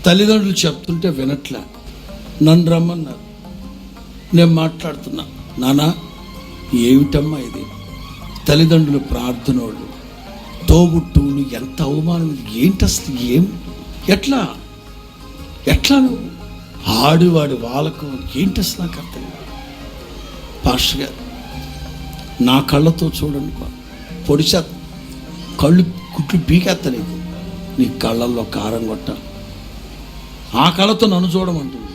తల్లిదండ్రులు చెప్తుంటే వినట్లే, నన్ను రమ్మన్నారు. నేను మాట్లాడుతున్నా, నానా ఏమిటమ్మా ఇది, తల్లిదండ్రులు ప్రార్థనోళ్ళు, తోబుట్టువులు, ఎంత అవమానం, ఏంటి అసలు, ఎట్లా నువ్వు ఆడివాడి వాళ్ళకు ఏంటి అసలు, నాకు అర్థం కాదు. పాస్టర్ గారు నా కళ్ళతో చూడండి, పొడిచా కళ్ళు కుట్లు పీకేస్తా, నీ కళ్ళల్లో కారం కొట్ట, ఆ కళ్ళతో నన్ను చూడమంటుంది.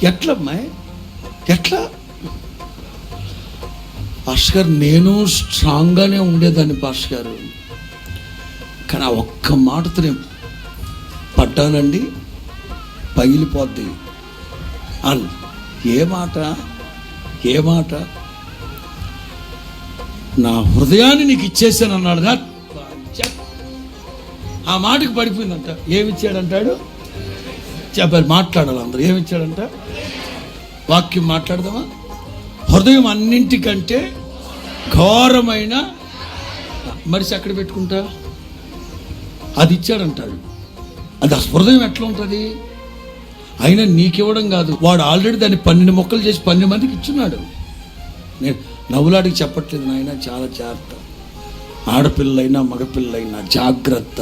ఎట్లమ్మాయి ఎట్లా? పాస్టర్ గారు నేను స్ట్రాంగ్గానే ఉండేదాన్ని పాస్టర్ గారు, కానీ ఆ ఒక్క మాటతో నేను పడ్డానండి, పగిలిపోద్ది అని. ఏ మాట నా హృదయాన్ని నీకు ఇచ్చేసాను అన్నాడుగా, ఆ మాటకి పడిపోయిందంట. ఏమిచ్చాడంటాడు చెప్పారు, మాట్లాడాలి అందరూ. ఏమిచ్చాడంట? వాక్యం మాట్లాడదామా? హృదయం అన్నింటికంటే ఘోరమైన మనిషి ఎక్కడ పెట్టుకుంటా, అది ఇచ్చాడంటాడు. అది ఆ హృదయం ఎట్లా ఉంటుంది? అయినా నీకివ్వడం కాదు, వాడు ఆల్రెడీ దాన్ని 12 ముక్కలు చేసి 12 మందికి ఇచ్చున్నాడు. నేను నవ్వులాడికి చెప్పట్లేదు నాయన, చాలా జాగ్రత్త. ఆడపిల్లలైనా మగపిల్లలైనా జాగ్రత్త.